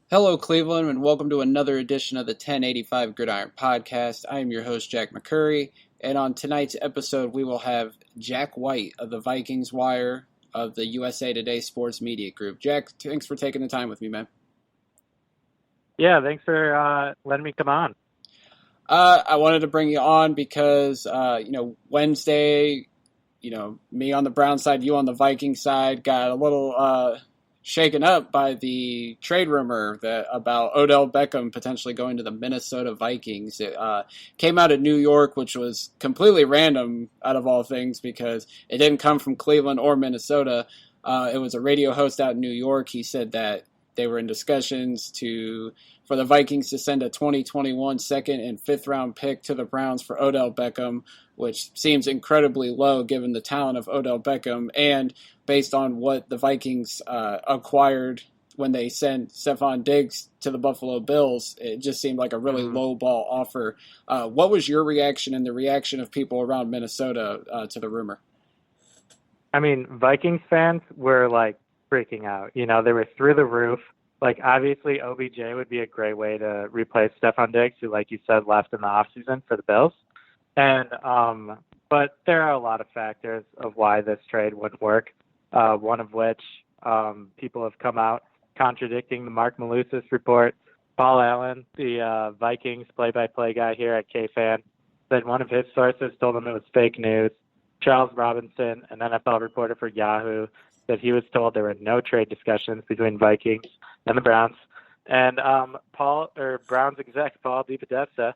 Hello, Cleveland, and welcome to another edition of the 1085 Gridiron Podcast. I am your host, Jack McCurry, and on tonight's episode, we will have Jack White of the Vikings Wire of the USA Today Sports Media Group. Jack, thanks for taking the time with me, man. Yeah, thanks for letting me come on. I wanted to bring you on because, Wednesday, me on the Brown side, you on the Viking side, got a little shaken up by the trade rumor about Odell Beckham potentially going to the Minnesota Vikings. It came out of New York, which was completely random out of all things because it didn't come from Cleveland or Minnesota. It was a radio host out in New York. He said that they were in discussions for the Vikings to send a 2021 second and fifth round pick to the Browns for Odell Beckham, which seems incredibly low given the talent of Odell Beckham and based on what the Vikings acquired when they sent Stephon Diggs to the Buffalo Bills. It just seemed like a really low ball offer. What was your reaction and the reaction of people around Minnesota to the rumor? I mean, Vikings fans were like freaking out. You know, they were through the roof. Like, obviously, OBJ would be a great way to replace Stephon Diggs, who, like you said, left in the offseason for the Bills. And but there are a lot of factors of why this trade wouldn't work. One of which people have come out contradicting the Mark Malusis report. Paul Allen, the Vikings play-by-play guy here at KFan, said one of his sources told him it was fake news. Charles Robinson, an NFL reporter for Yahoo, said he was told there were no trade discussions between Vikings and the Browns. And Browns exec Paul DePodesta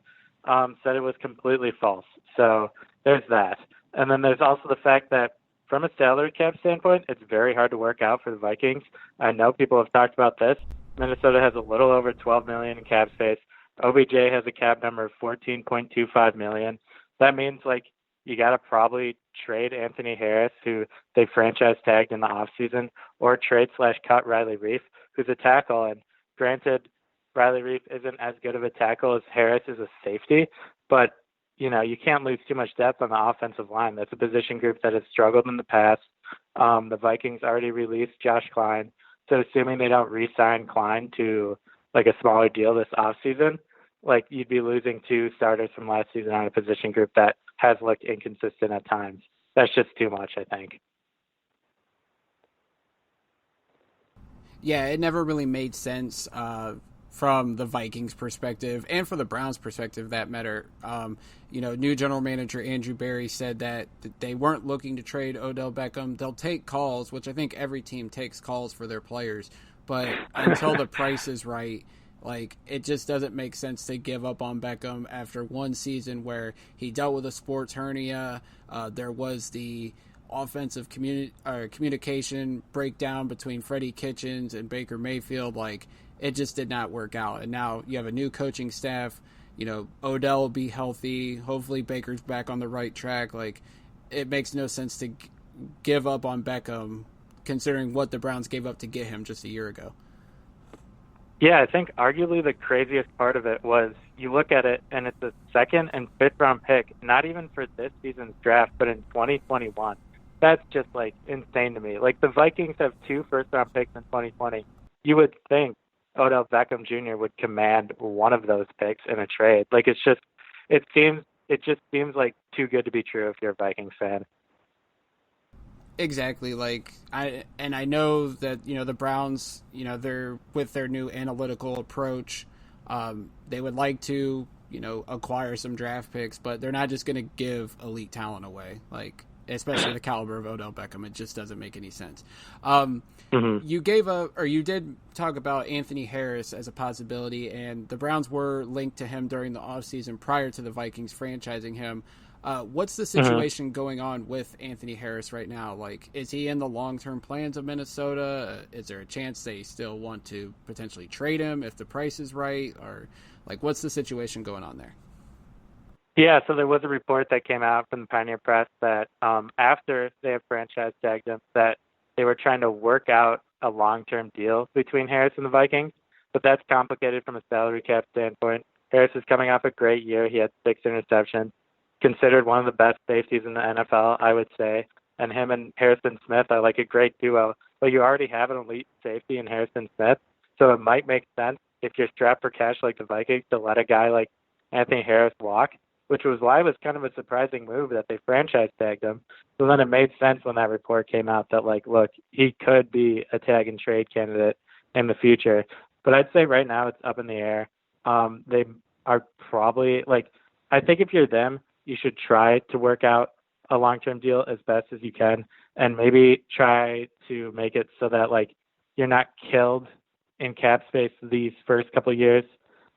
said it was completely false. So there's that. And then there's also the fact that from a salary cap standpoint, it's very hard to work out for the Vikings. I know people have talked about this. Minnesota has a little over $12 million in cap space. OBJ has a cap number of $14.25 million. That means, like, you got to probably trade Anthony Harris, who they franchise tagged in the offseason, or trade/cut Riley Reif, who's a tackle. And granted, Riley Reif isn't as good of a tackle as Harris is a safety, but you know, you can't lose too much depth on the offensive line. That's a position group that has struggled in the past. The Vikings already released Josh Klein, so assuming they don't re-sign Klein to like a smaller deal this offseason, like you'd be losing two starters from last season on a position group that has looked inconsistent at times. That's just too much, I think. Yeah, it never really made sense from the Vikings perspective and for the Browns perspective, that matter. New general manager Andrew Berry said that they weren't looking to trade Odell Beckham. They'll take calls, which I think every team takes calls for their players, but until the price is right, like, it just doesn't make sense to give up on Beckham after one season where he dealt with a sports hernia. There was the offensive communication breakdown between Freddie Kitchens and Baker Mayfield. Like, it just did not work out. And now you have a new coaching staff. You know, Odell will be healthy. Hopefully Baker's back on the right track. Like, it makes no sense to give up on Beckham considering what the Browns gave up to get him just a year ago. Yeah, I think arguably the craziest part of it was you look at it and it's a second and fifth round pick, not even for this season's draft, but in 2021. That's just like insane to me. Like, the Vikings have two first round picks in 2020. You would think Odell Beckham Jr. would command one of those picks in a trade. Like, it just seems like too good to be true if you're a Vikings fan. Exactly. Like, I know that, the Browns, they're with their new analytical approach. They would like to, acquire some draft picks, but they're not just going to give elite talent away. Like, especially the caliber of Odell Beckham. It just doesn't make any sense. You did talk about Anthony Harris as a possibility, and the Browns were linked to him during the offseason prior to the Vikings franchising him. What's the situation going on with Anthony Harris right now? Like, is he in the long-term plans of Minnesota? Is there a chance they still want to potentially trade him if the price is right? Or, like, what's the situation going on there? Yeah, so there was a report that came out from the Pioneer Press that after they have franchise tagged him, that they were trying to work out a long-term deal between Harris and the Vikings, but that's complicated from a salary cap standpoint. Harris is coming off a great year. He had 6 interceptions, considered one of the best safeties in the NFL, I would say. And him and Harrison Smith are like a great duo. But you already have an elite safety in Harrison Smith. So it might make sense if you're strapped for cash like the Vikings to let a guy like Anthony Harris walk, which was why it was kind of a surprising move that they franchise tagged him. So then it made sense when that report came out that, like, look, he could be a tag and trade candidate in the future. But I'd say right now it's up in the air. They are probably, like, I think if you're them, you should try to work out a long-term deal as best as you can, and maybe try to make it so that, like, you're not killed in cap space these first couple of years,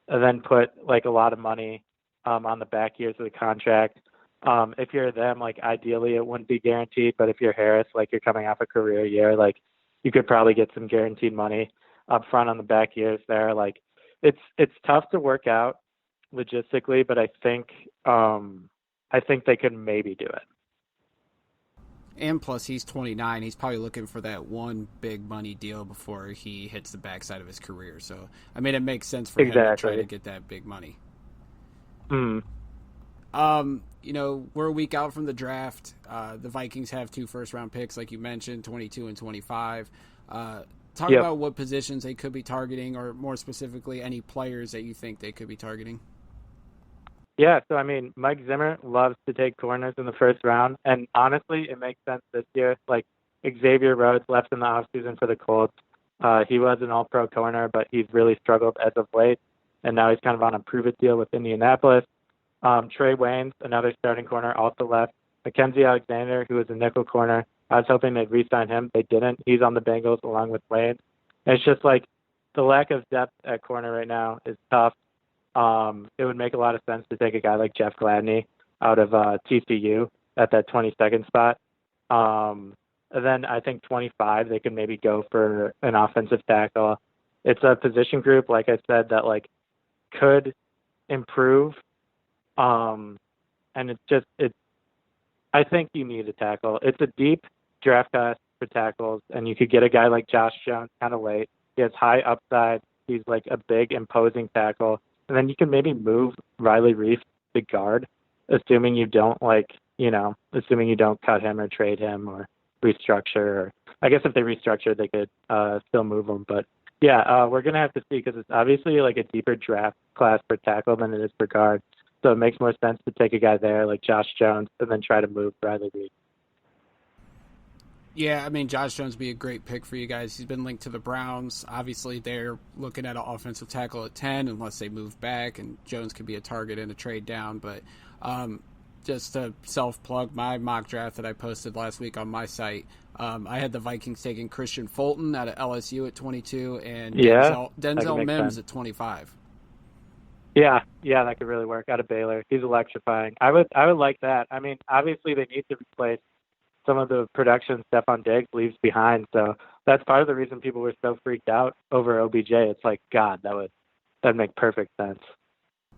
and then put, like, a lot of money on the back years of the contract. If you're them, like, ideally it wouldn't be guaranteed, but if you're Harris, like, you're coming off a career year, like, you could probably get some guaranteed money up front on the back years there. Like, it's tough to work out logistically, but I think they could maybe do it. And plus, he's 29. He's probably looking for that one big money deal before he hits the backside of his career. So, I mean, it makes sense for him to try to get that big money. You know, we're a week out from the draft. The Vikings have 2 first-round picks, like you mentioned, 22 and 25. Talk about what positions they could be targeting, or more specifically, any players that you think they could be targeting. Yeah, so I mean, Mike Zimmer loves to take corners in the first round, and honestly, it makes sense this year. Like, Xavier Rhodes left in the offseason for the Colts. He was an all-pro corner, but he's really struggled as of late, and now he's kind of on a prove-it deal with Indianapolis. Trey Waynes, another starting corner, also left. Mackenzie Alexander, who was a nickel corner, I was hoping they'd re-sign him. They didn't. He's on the Bengals along with Waynes. And it's just like the lack of depth at corner right now is tough. It would make a lot of sense to take a guy like Jeff Gladney out of TCU at that 22nd spot. And then I think 25, they could maybe go for an offensive tackle. It's a position group, like I said, that, like, could improve. And I think you need a tackle. It's a deep draft class for tackles, and you could get a guy like Josh Jones kind of late. He has high upside. He's like a big, imposing tackle. And then you can maybe move Riley Reif to guard, assuming you don't cut him or trade him or restructure. Or I guess if they restructure, they could still move him. But yeah, we're gonna have to see, because it's obviously like a deeper draft class for tackle than it is for guard. So it makes more sense to take a guy there like Josh Jones and then try to move Riley Reif. Yeah, I mean, Josh Jones would be a great pick for you guys. He's been linked to the Browns. Obviously, they're looking at an offensive tackle at 10 unless they move back, and Jones could be a target in a trade down. But just to self-plug my mock draft that I posted last week on my site, I had the Vikings taking Christian Fulton out of LSU at 22 and Denzel Mims at 25. Yeah, that could really work out of Baylor. He's electrifying. I would like that. I mean, obviously they need to replace some of the production Stephon Diggs leaves behind, so that's part of the reason people were so freaked out over OBJ. It's like, God, that'd make perfect sense.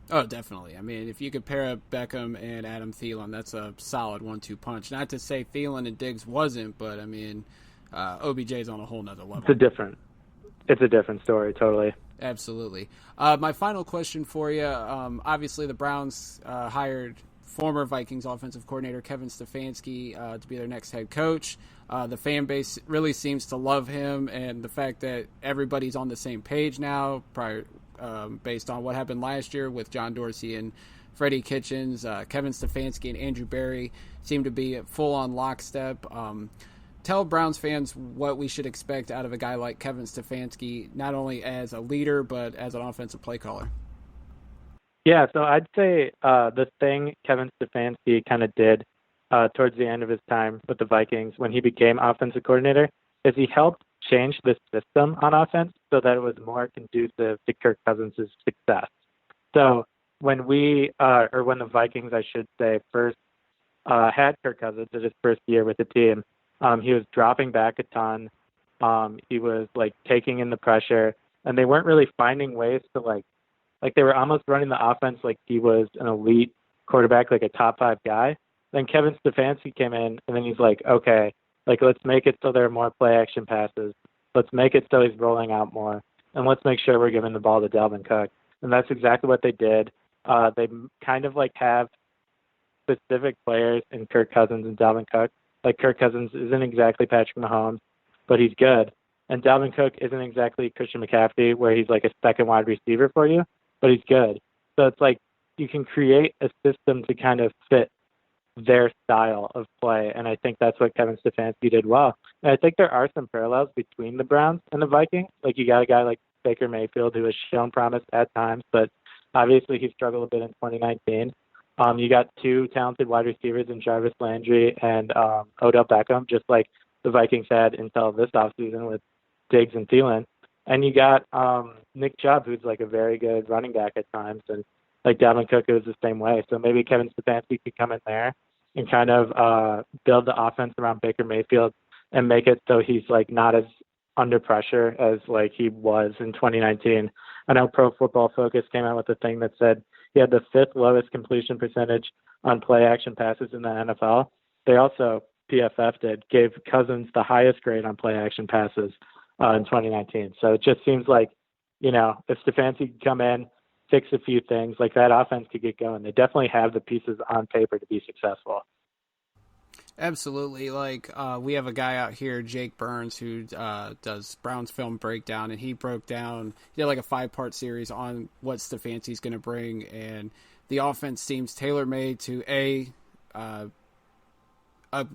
Oh, definitely. I mean, if you could pair up Beckham and Adam Thielen, that's a solid 1-2 punch. Not to say Thielen and Diggs wasn't, but I mean, OBJ's on a whole nother level. It's a different story, totally. Absolutely. My final question for you, obviously the Browns hired former Vikings offensive coordinator Kevin Stefanski to be their next head coach. The fan base really seems to love him, and the fact that everybody's on the same page now, based on what happened last year with John Dorsey and Freddie Kitchens, Kevin Stefanski and Andrew Berry seem to be full on lockstep. Tell Browns fans what we should expect out of a guy like Kevin Stefanski, not only as a leader, but as an offensive play caller. Yeah, so I'd say the thing Kevin Stefanski kind of did towards the end of his time with the Vikings when he became offensive coordinator is he helped change the system on offense so that it was more conducive to Kirk Cousins' success. So when when the Vikings, I should say, first had Kirk Cousins in his first year with the team, he was dropping back a ton. He was like taking in the pressure, and they weren't really finding ways to like they were almost running the offense like he was an elite quarterback, like a top 5 guy. Then Kevin Stefanski came in, and then he's like, okay, like let's make it so there are more play action passes. Let's make it so he's rolling out more, and let's make sure we're giving the ball to Dalvin Cook. And that's exactly what they did. They kind of like have specific players in Kirk Cousins and Dalvin Cook. Like Kirk Cousins isn't exactly Patrick Mahomes, but he's good. And Dalvin Cook isn't exactly Christian McCaffrey where he's like a second wide receiver for you, but he's good. So it's like you can create a system to kind of fit their style of play, and I think that's what Kevin Stefanski did well. And I think there are some parallels between the Browns and the Vikings. Like, you got a guy like Baker Mayfield who has shown promise at times, but obviously he struggled a bit in 2019. You got two talented wide receivers in Jarvis Landry and Odell Beckham, just like the Vikings had until this offseason with Diggs and Thielen. And you got Nick Chubb, who's like a very good running back at times, and like Dalvin Cook, it was the same way. So maybe Kevin Stefanski could come in there and kind of build the offense around Baker Mayfield and make it so he's like not as under pressure as like he was in 2019. I know Pro Football Focus came out with a thing that said he had the 5th lowest completion percentage on play action passes in the NFL. They also, PFF gave Cousins the highest grade on play action passes in 2019. So it just seems like, you know, if Stefanski could come in, fix a few things, like that offense could get going. They definitely have the pieces on paper to be successful. Absolutely. Like, we have a guy out here, Jake Burns, who does Browns film breakdown, and he did like a 5-part series on what Stefanski's going to bring, and the offense seems tailor-made to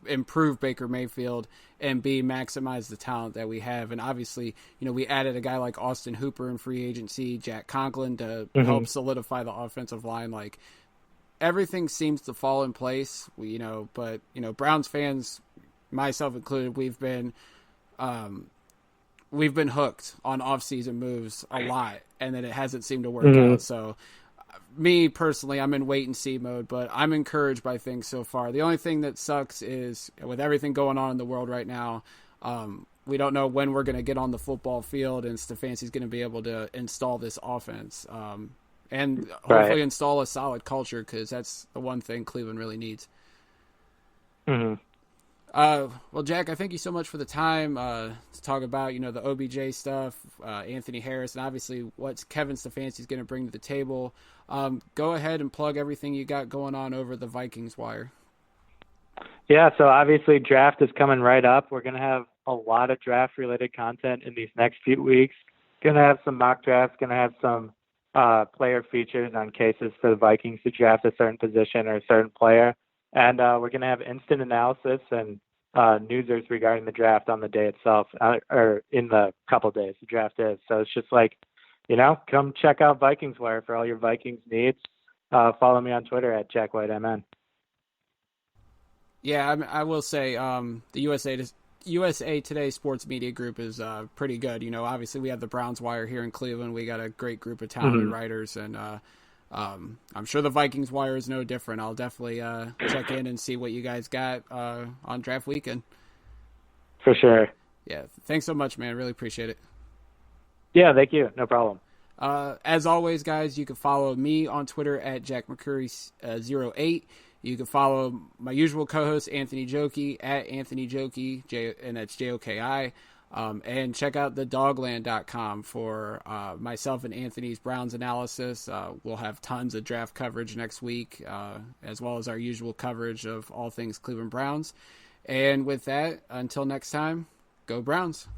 improve Baker Mayfield, and B, maximize the talent that we have. And obviously, you know, we added a guy like Austin Hooper in free agency, Jack Conklin to help solidify the offensive line. Like, everything seems to fall in place, but Browns fans, myself included, we've been hooked on off-season moves a lot, and then it hasn't seemed to work out. So me personally, I'm in wait and see mode, but I'm encouraged by things so far. The only thing that sucks is with everything going on in the world right now, we don't know when we're going to get on the football field and Stefanski's going to be able to install this offense. And hopefully install a solid culture, because that's the one thing Cleveland really needs. Well, Jack, I thank you so much for the time to talk about, the OBJ stuff, Anthony Harris, and obviously what Kevin Stefanski's going to bring to the table. Go ahead and plug everything you got going on over the Vikings Wire. Yeah, so obviously draft is coming right up. We're going to have a lot of draft-related content in these next few weeks. Going to have some mock drafts, going to have some player features on cases for the Vikings to draft a certain position or a certain player. And we're going to have instant analysis and newsers regarding the draft on the day itself, or in the couple days the draft is. So it's just like, come check out Vikings Wire for all your Vikings needs. Follow me on Twitter at JackWhiteMN. Yeah, I will say the USA Today Sports Media Group is pretty good. Obviously we have the Browns Wire here in Cleveland. We got a great group of talented writers, and I'm sure the Vikings Wire is no different. I'll definitely check in and see what you guys got on draft weekend. For sure. Yeah, thanks so much, man. Really appreciate it. Yeah, thank you. No problem. As always, guys, you can follow me on Twitter at JackMcCurry08. You can follow my usual co-host, Anthony Joki, at Anthony Joki, and that's Joki. And check out thedogland.com for myself and Anthony's Browns analysis. We'll have tons of draft coverage next week, as well as our usual coverage of all things Cleveland Browns. And with that, until next time, go Browns.